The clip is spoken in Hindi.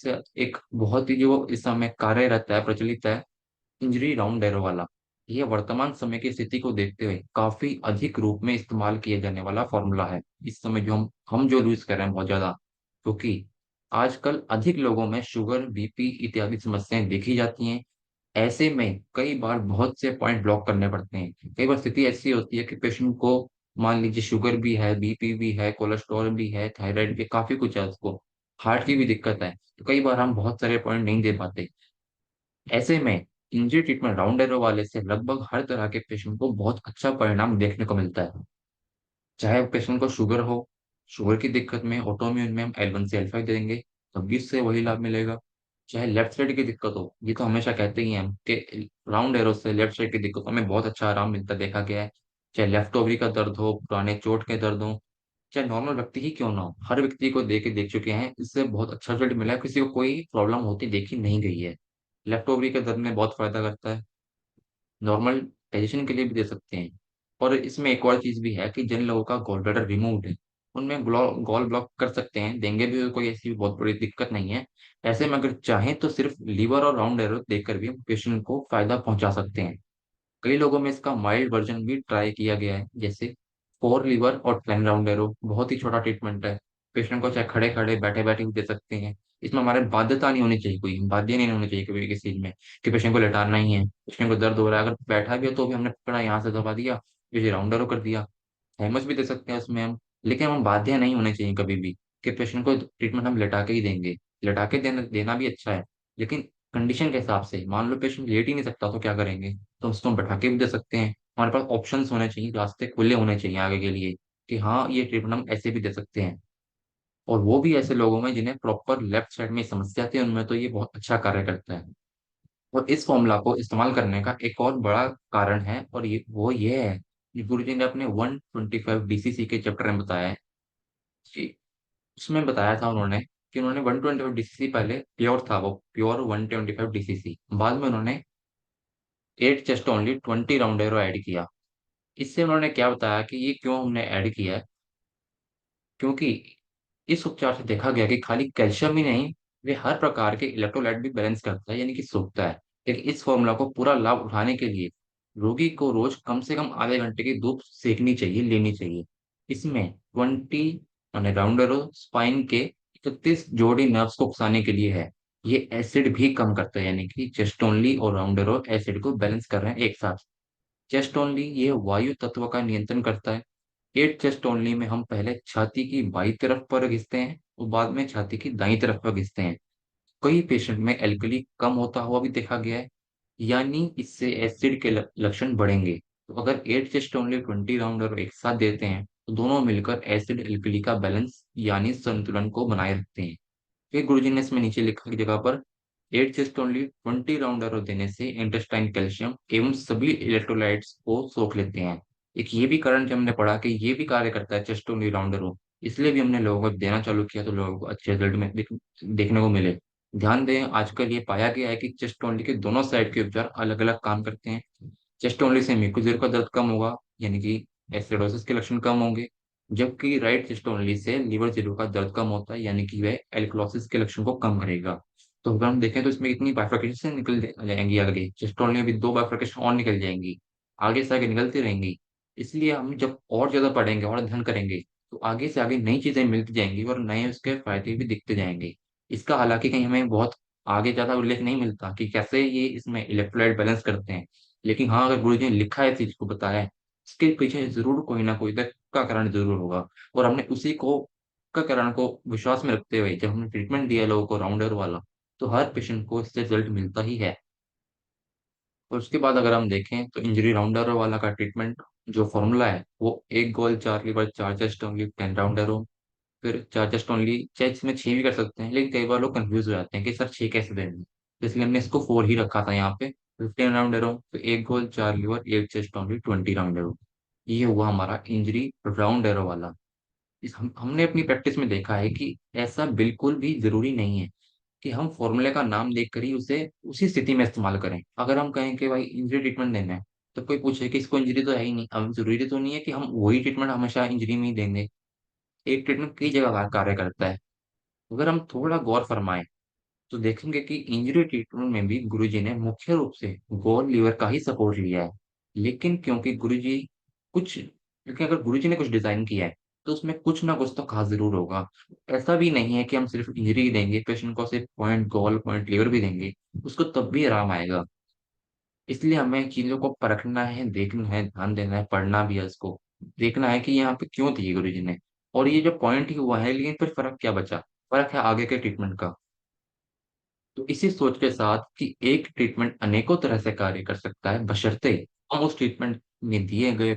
से एक बहुत ही जो इस समय कार्यरत है, प्रचलित है, इंजरी राउंड एरो वाला। ये वर्तमान समय की स्थिति को देखते हुए काफी अधिक रूप में इस्तेमाल किया जाने वाला फॉर्मूला है इस समय, जो हम जो यूज कर रहे हैं बहुत ज्यादा। क्योंकि आजकल अधिक लोगों में शुगर, बीपी इत्यादि समस्याएं देखी जाती हैं। ऐसे में कई बार बहुत से पॉइंट ब्लॉक करने पड़ते हैं। कई बार स्थिति ऐसी होती है कि पेशेंट को, मान लीजिए, शुगर भी है, बीपी भी है, कोलेस्ट्रॉल भी है, थायराइड भी, काफी कुछ है उसको, हार्ट की भी दिक्कत है, तो कई बार हम बहुत सारे पॉइंट नहीं दे पाते। ऐसे में इंजरी ट्रीटमेंट राउंड एरो वाले से लगभग हर तरह के पेशेंट को बहुत अच्छा परिणाम देखने को मिलता है। चाहे पेशेंट को शुगर हो, शुगर की दिक्कत में ऑटोइम्यून में हम L1 से L5 देंगे, तब भी उससे वही लाभ मिलेगा। चाहे लेफ्ट साइड की दिक्कत हो, ये तो हमेशा कहते ही हैं हम कि राउंड एरो से लेफ्ट साइड की दिक्कतों में बहुत अच्छा आराम मिलता देखा गया है। चाहे लेफ्ट ओवरी का दर्द हो, पुराने चोट के दर्द हो, चाहे नॉर्मल व्यक्ति ही क्यों ना हो, हर व्यक्ति को देख चुके हैं, इससे बहुत अच्छा रिजल्ट मिला है, किसी को कोई प्रॉब्लम होती देखी नहीं गई है। लेफ्ट ओवरी के दर्द में बहुत फायदा करता है। नॉर्मल डाइजेशन के लिए भी दे सकते हैं। और इसमें एक और चीज भी है कि जिन लोगों का गॉल ब्लैडर रिमूव्ड है, उनमें गॉल ब्लॉक कर सकते हैं, देंगे भी, कोई ऐसी बहुत बड़ी दिक्कत नहीं है। ऐसे में अगर चाहें तो सिर्फ लीवर और राउंड एरो देकर भी हम पेशेंट को फायदा पहुंचा सकते हैं। कई लोगों में इसका माइल्ड वर्जन भी ट्राई किया गया है, जैसे फोर लीवर और टेन राउंड एरो। बहुत ही छोटा ट्रीटमेंट है, पेशेंट को चाहे खड़े खड़े, बैठे बैठे भी दे सकते हैं। इसमें हमारे बाध्यता नहीं होनी चाहिए, कोई बाध्य नहीं होनी चाहिए कभी किसी चीज में, कि पेशेंट को लेटाना ही है, पेशेंट को दर्द हो रहा है, अगर बैठा भी है तो भी हमने पकड़ा यहाँ से दबा दिया, ये राउंड एरो कर दिया। थैमस भी दे सकते हैं उसमें हम। लेकिन हम बाध्य नहीं होने चाहिए कभी भी, कि पेशेंट को ट्रीटमेंट हम लेटा के ही देंगे। लेटा के देना भी अच्छा है, लेकिन कंडीशन के हिसाब से। मान लो पेशेंट लेट ही नहीं सकता तो क्या करेंगे, तो उसको हम बैठा के भी दे सकते हैं। हमारे पास ऑप्शंस होने चाहिए, रास्ते खुले होने चाहिए आगे के लिए, कि हाँ ये ट्रीटमेंट हम ऐसे भी दे सकते हैं। और वो भी ऐसे लोगों में जिन्हें प्रॉपर लेफ्ट साइड में समस्या थी, उनमें तो ये बहुत अच्छा कार्य करता है। और इस फॉर्मूला को इस्तेमाल करने का एक और बड़ा कारण है, और ये है कि गुरु जी ने अपने 125 डीसीसी के चैप्टर में बताया है कि, उसमें बताया था उन्होंने कि उन्होंने 125 डीसीसी, पहले प्योर था वो, प्योर 125 डीसीसी, बाद में उन्होंने 8 chest only 20 round arrow add किया। इससे उन्होंने क्या बताया कि ये क्यों हमने ऐड किया है, क्योंकि इस उपचार से देखा गया कि खाली कैल्शियम ही नहीं, वे हर प्रकार के इलेक्ट्रोलाइट भी बैलेंस करता है, यानी कि सोखता है। लेकिन इस फॉर्मूला को पूरा लाभ उठाने के लिए रोगी को रोज कम से कम आधे घंटे की धूप सेकनी चाहिए, लेनी चाहिए। इसमें 20 माने राउंड एरो स्पाइन के 31 जोड़ी नर्व्स को उकसाने के लिए है। ये एसिड भी कम करता है, यानी कि चेस्ट ओनली और राउंड एरो एसिड को बैलेंस कर रहे हैं एक साथ। चेस्ट ओनली ये वायु तत्व का नियंत्रण करता है। एट चेस्ट ओनली में हम पहले छाती की बाई तरफ पर घिसते हैं और बाद में छाती की दाई तरफ पर घिसते हैं। कई पेशेंट में एल्कली कम होता हुआ भी देखा गया है, यानी इससे एसिड के लक्षण बढ़ेंगे। तो अगर एट चेस्ट ओनली 20 राउंड और एक साथ देते हैं, तो दोनों मिलकर एसिड एल्कली का बैलेंस यानी संतुलन को बनाए रखते हैं। फिर गुरुजी ने इसमें नीचे लिखा की जगह पर, 8 चेस्ट ओनली 20 राउंड एरो देने से इंटेस्टाइन कैल्शियम एवं सभी इलेक्ट्रोलाइट्स को सोख लेते हैं। एक ये भी कारण जो हमने पढ़ा कि ये भी कार्य करता है चेस्ट ओनली राउंड एरो, इसलिए भी हमने लोगों को देना चालू किया, तो लोगों को अच्छे रिजल्ट में देखने को मिले। ध्यान दें, आजकल ये पाया गया है कि चेस्ट ओनली के दोनों साइड के उपचार अलग अलग काम करते हैं। चेस्ट ओनली से म्यूकोजेर का दर्द कम होगा, यानी कि एसिडोसिस के लक्षण कम होंगे, जबकि right chest only say liver zero का दर्द कम होता है, यानी कि वह एल्कलोसिस के लक्षण को कम करेगा। तो अगर हम देखें तो इसमें इतनी बाइफरकेशन निकल जाएंगी, आगे चेस्ट ओनली में भी दो बाइफरकेशन और निकल जाएंगी, आगे से आगे निकलती रहेंगी। इसलिए हम जब और ज्यादा पढ़ेंगे और अध्ययन करेंगे, तो आगे से आगे नई चीजें मिलती जाएंगी और नए उसके फायदे भी दिखते जाएंगे। इसका हालांकि कहीं हमें बहुत आगे ज्यादा उल्लेख नहीं मिलता कि कैसे ये इसमें इलेक्ट्रोलाइट बैलेंस करते हैं। लेकिन हाँ, अगर गुरु जी ने लिखा है, चीज को बताया है, इसके पीछे जरूर कोई ना कोई तर्क का कारण जरूर होगा। और हमने उसी को का कारण को विश्वास में रखते हुए जब हमने ट्रीटमेंट दिया लोगों को राउंडर वाला, तो हर पेशेंट को इससे रिजल्ट मिलता ही है। और उसके बाद अगर हम देखें तो इंजरी राउंडर वाला का ट्रीटमेंट जो फॉर्मूला है, वो एक गोल, चार लीवर, चार चेस्ट ओनली, 10 राउंडर हो। फिर चार चेस्ट ओनली, चेस्ट में छह भी कर सकते हैं, लेकिन कई बार लोग कंफ्यूज हो जाते हैं कि सर छह कैसे देंगे, तो इसलिए हमने इसको फोर ही रखा था यहाँ पे। 15 राउंड एरो, तो एक गोल, चार लीवर, एक चेस्ट ओनली, 20 राउंड एरो। ये हुआ हमारा इंजरी राउंड एरो वाला। हमने अपनी प्रैक्टिस में देखा है कि ऐसा बिल्कुल भी जरूरी नहीं है कि हम फॉर्मूले का नाम देखकर ही उसे उसी स्थिति में इस्तेमाल करें। अगर हम कहें कि भाई इंजरी ट्रीटमेंट देना है, तो कोई पूछे कि इसको इंजरी तो है ही नहीं, अब जरूरी तो नहीं है कि हम वही ट्रीटमेंट हमेशा इंजरी में ही देंगे। एक ट्रीटमेंट कई जगह कार्य करता है। अगर हम थोड़ा गौर फरमाएं, तो देखेंगे कि इंजरी ट्रीटमेंट में भी गुरुजी ने मुख्य रूप से गोल लीवर का ही सपोर्ट लिया है। लेकिन क्योंकि गुरुजी कुछ लेकिन अगर गुरुजी ने कुछ डिजाइन किया है, तो उसमें कुछ ना कुछ तो खास जरूर होगा। ऐसा भी नहीं है कि हम सिर्फ इंजरी ही देंगे, पेशेंट को सिर्फ पॉइंट गोल पॉइंट लीवर भी देंगे, उसको तब भी आराम आएगा। इसलिए हमें चीजों को परखना है, देखना है, ध्यान देना है, पढ़ना भी है उसको। देखना है कि यहाँ पे क्यों दिए गुरुजी ने, और ये जो पॉइंट ही हुआ है, लेकिन फिर फर्क क्या बचा? फर्क है आगे के ट्रीटमेंट का। तो इसी सोच के साथ कि एक ट्रीटमेंट अनेकों तरह से कार्य कर सकता है, बशर्ते हम उस ट्रीटमेंट में दिए गए